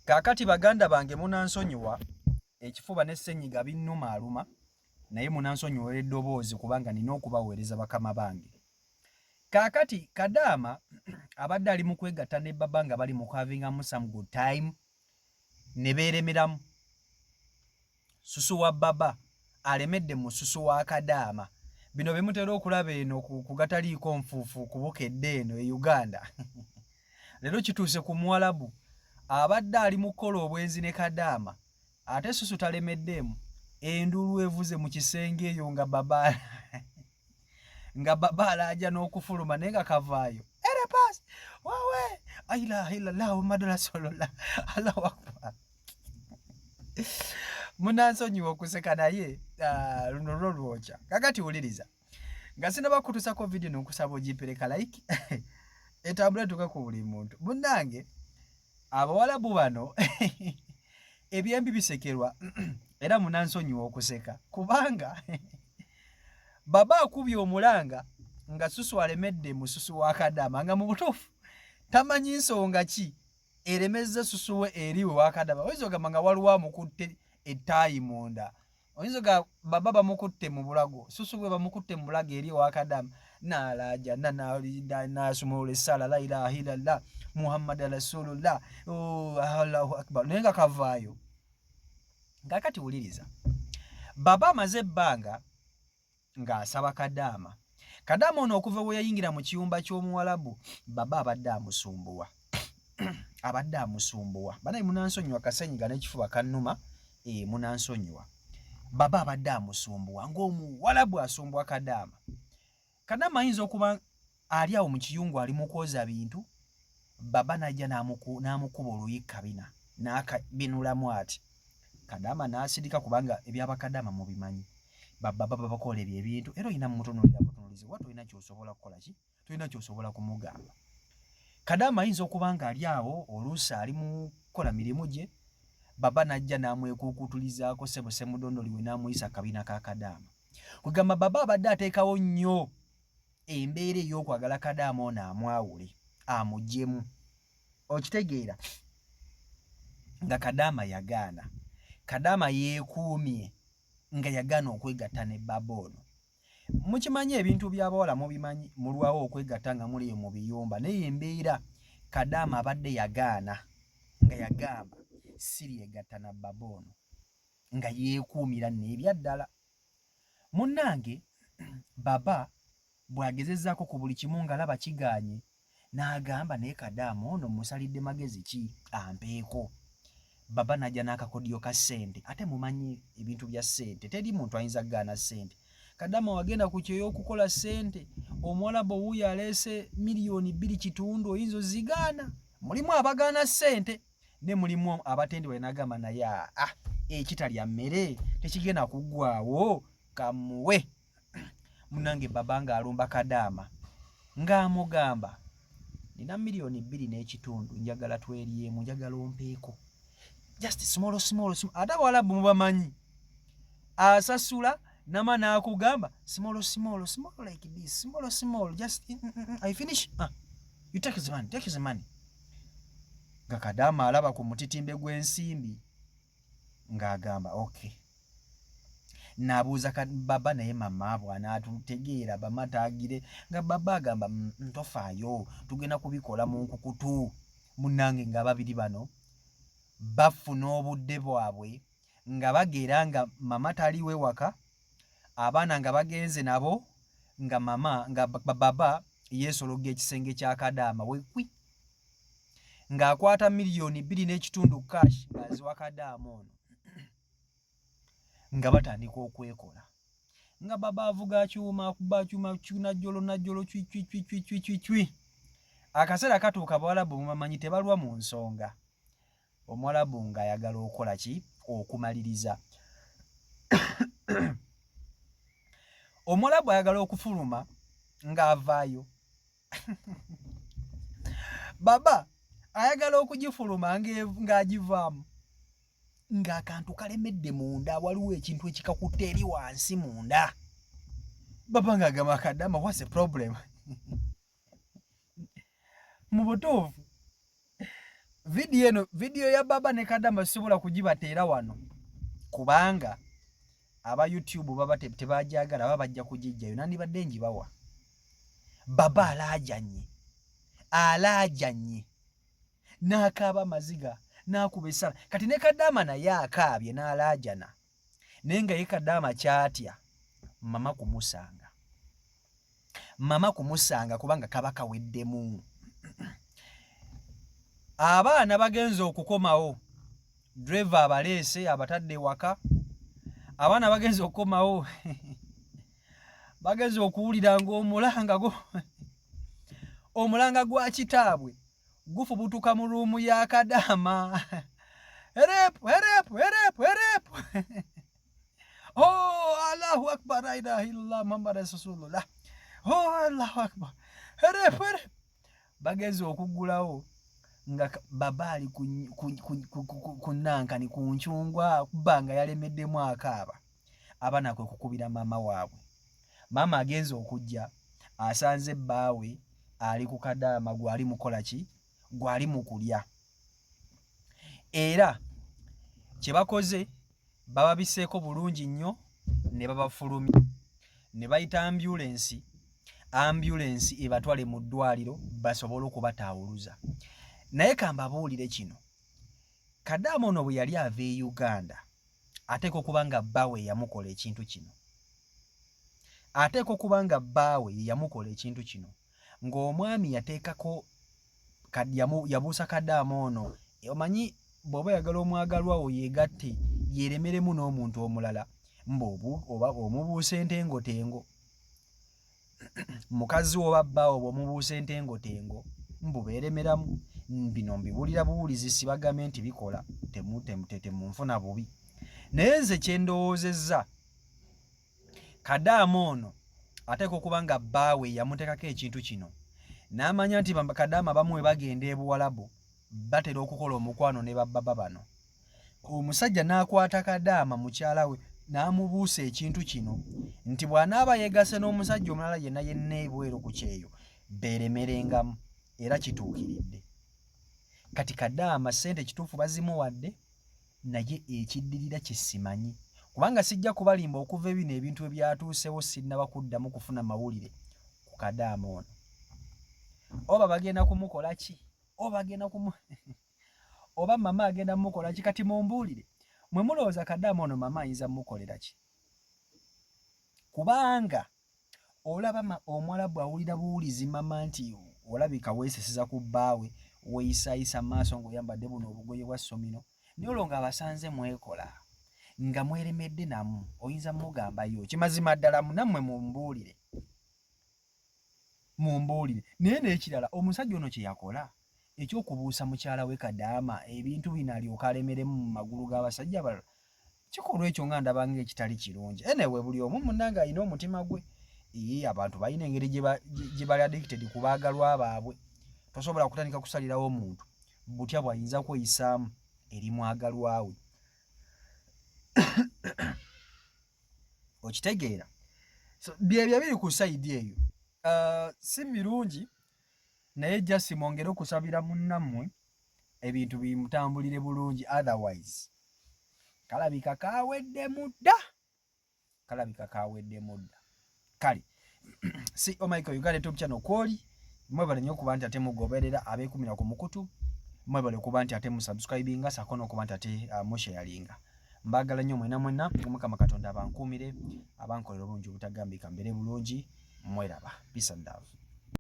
Kaakati baganda bange munansonyiwa ekifuba n'essenyiga binnuma aluma naye munansonyiwa eddoboozi kubanga nina okubaweereza bakama bange. Kaakati Kadaama abadde ali mu kwegatta ne baba nga bali mu havingamu some good time ne beeremeramu. Susu wa baba alemedde mu susu wa Kadaama. Bino bye mutera okulaba eno ku gataliiko nfuufu kubukedde eno e Uganda. Leero kituuse ku Muwarabu abadde ali mu kukola obwenzi ne Kadaama ate susu talemeddeemu. Endulu evuze mu kisenge eyo nga baba nga baba alaja n'okufuluma naye nga kavaayo. Ere pass wawe aila illallah madala solola Allahu akbar. Munansonyiwa okuseka naye luno lwokya. Kakati wuliriza nga sinaba kutusako video n'okusaba ogipereka like etambula tuka ku buli muntu. Munnange Abawarabu bano ebyembi bisekerwa era munansonyiwa okuseka kubanga baba akubye omulanga nga susu alemedde mu susu wa Kadaama nga mu butuufu tamanyi nsonga ki eremezza susu we eriwe wa Kadaama. Oyinza ogamba nga waliwo amukutte ettaayi munda, oyinza ga baba bamukutte mu bulago, susu we bamukutte mu bulago eri wa Kadaama n'alaja n'asumulula essala la ilaha illallah Muhammad rasulullah Allahu akbar naye nga kavaayo. Kakati wuliriza baba amaze ebbanga ng'asaba Kadaama. Kadaama ono okuva we yayingira mu kiyumba ky'Omuwarabu baba abadde amusumbuwa abadde amusumbuwa. Banaye munansonyiwa kasenyiga n'ekifuba kannuma munansonyiwa. Baba abadde amusumbuwa ng'Omuwarabu asumbuwa Kadaama. Kadaama ayinza okuba ali awo mu kiyungu ali mu kwoza bintu, baba najja n'amukuba oluyikka bina n'akabinulamu ati. Kadaama n'asirika kubanga eby'Abakadaama mubimanyi. Baba bakola ebintu era olina mutunuulira butunuulizi wa tolina ky'osobola kukola ki, tolina ky'osobola kumugamba. Kadaama ayinza okuba nga ali awo oluusi ali mu kukola mirimu gye, baba najja n'amwekuukutulizaako ssebo Ssemudondoli we n'amuyisa kabina ka Kadaama. Kugamba baba abadde ateekawo nnyo embeera ey'okwagala Kadaama ono amwawule amuggyemu. Okitegeera nga Kadaama yagaana. Kadaama yeekuumye nga yagaana okwegatta ne baba ono. Mukimanyi ebintu by'abawala mubimanyi, mulwawo okwegatta nga muliyo mu biyumba naye embeera Kadaama abadde yagaana nga yagamba siryegatta na baba ono nga yeekuumira n'ebyaddala. Munnange baba bw'agezezzaako ku buli kimu ng'alaba kigaanye n'agamba naye Kadaama ono musalidde magezi ki ampeeko. Baba najja n'akakodyo ka ssente, ate mumanyi ebintu bya ssente teri muntu ayinza kugaana ssente. Kadaama wagenda ku kyo y'okukola ssente, Omuwarabu owuyo aleese miliyoni 2.5 oyinza ozigaana. Mulimu abagaana ssente ne mulimu abatendibwa n'agamba naye ekitalya mmere tekigenda kuggwaawo kamuwe. Munange baba ng'alumba Kadaama ng'amugamba nina miliyoni 2.5 njagala tweryemu, njagala ompeeko. Just small. Ate Abawarabu mubamanyi asasula nama n'akugamba small like this, small just I finish you take his money. Nga Kadaama alaba ku mutitimbe gw'ensimbi ng'agamba okay. N'abuuza baba naye mama bw'anaatutegeera bamataagire nga baba agamba ntofaayo tugenda kubikola mu nkukutu. Munnange nga babiri bano bafuna obudde bwabwe nga bageera nga mama taliwe waka, abaana nga bagenze nabo nga mama nga baba yeesologga ekisenge kya Kadaama wekwi ng'akwata miliyoni 2.5 cash ng'aziwa Kadaama ono nga batandika okwekola nga baba avuga akyuma akuba akyuma najjolo cwi. Akaseera katuuka Abawarabu mubamanyi tebalwa mu nsonga. Omuwarabu ng'ayagala okukola ki? Okumaliriza. Omuwarabu ayagala okufuluma ng'avaayo. Baba ayagala okugifuluma ng'agivaamu ng'akantu kalemedde munda, waliwo ekintu ekikakutte eri wansi munda. Baba ng'agamba Kadaama what's the problem? Mu butuufu video ya baba ne Kadama sisobola kugibateera wano kubanga aba YouTube baba tebajagala baba bajja kugijjayo nandibadde njibawa. Baba alajanye n'akaaba maziga n'akuba essala kati ne Kadama naye akaabye n'alajana naye nga ye Kadama kyatya mama kumusanga kubanga kaba kaweddemu. Abaana bagenza okukomawo, driver abaleese abatadde waka, abaana bagenza okukomawo bagenza okuwulira omulanga gwa kitaabwe gufubutuka mu ruumu ya Kadama. Erepu oh Allahu Akbar, la ilaha illallah Muhammad rasulullah, oh Allahu Akbar, erepu bagenza okuggulawo nga baba ali kunankani ku nchungwa kubanga yalemeddemu akaaba. Abaana kwe kukubira mama waabwe. Mama agenza okujja asanze bbaawe ali ku Kadama gwali mukola ki? Gwali mukulya. Era kye bakoze bababiseeko bulungi nnyo ne babafulumya ne bayita ambulance ebatwale mu ddwaliro basobole okubataawuluza. Naye kambabuulire kino, Kadama ono bwe yali ava e Uganda ateeka okuba nga bbaawe yamukola ekintu kino, ng'omwami yateekako yabuusa Kadama ono. Omanyi bw'oba yagala omwagalwa wo yeegatte yeeremeremu n'omuntu omulala oba omubuusa entengotengo. Mukazi oba bbaawe bw'omubuusa entengotengo beeremeramu. Bino mbibuulira buwulizi sibagambe nti bikola temunfuna bubi. Naye nze kye ndowoozezza, Kadama ono ateeka okuba nga bbaawe yamuteekako ekintu kino n'amanya nti Kadama bamu we bagenda e Buwalabu batera okukola omukwano ne babbaba bano. Omusajja n'akwata Kadama mukyala we n'amubuusa ekintu kino nti bw'anaaba yeegase n'omusajja omulala yenna ebweru ku kyeyo beeremerengamu, era kituukiridde. Kati Kadama ssente kituufu bazimuwadde, naye ekiddirira kye simanyi kubanga sijja kubalimba okuva bino ebintu ebyatuusewo sinnaba kuddamu kufuna mawulire ku Kadama ono. Oba bagenda kumukola ki? Oba mama agenda mukola ki? Kati mumbuulire, mwe mulowooza Kadama ono mama ayinza mukolera ki? Kubanga olaba omuwala bw'awulira buwulizi mama nti olabika weeseseza ku bbaawe, weeyisaayisa maaso ng'oyambadde buno obugoye bwa ssomino, naye olwo ng'abasanze mwekola nga mweremedde namu, oyinza mugambayo kimazima ddala nammwe mumbuulire. Naye n'ekirala, omusajja ono kye yakola ekyokubuusa mukyala we Kadama ebintu bino alyoka alemeremu mu magulu g'abasajja balala, kikolwa ekyo nga ndaba ng'ekitali kirungi. Anyway, buli omu munnange alina omutima gwe. Abantu balina engeri gye bali addicted ku baagalwa baabwe. Tosobola kutandika kusalirawo omuntu butya bw'ayinza kweyisaamu eri mwagalwa we. Okitegeera? So byebyo biri ku sayidi eyo. Si mirungi, naye just mwongere okusabira munnammwe ebintu bimutambulire bulungi, otherwise kalabika kaawedde mudda. Kale si Michael Uganda YouTube channel kwoli mwebale nnyo okuba nti ate mugoberera abeekumira ku mukutu, mwebale okuba nti ate musubscribinga sako n'okuba nti ate musharinga. Mbagala nnyo mwena Mukama Katonda abankuumire, abankolera obulungi obutagambika mbere bulungi. Mweraba. Peace and love.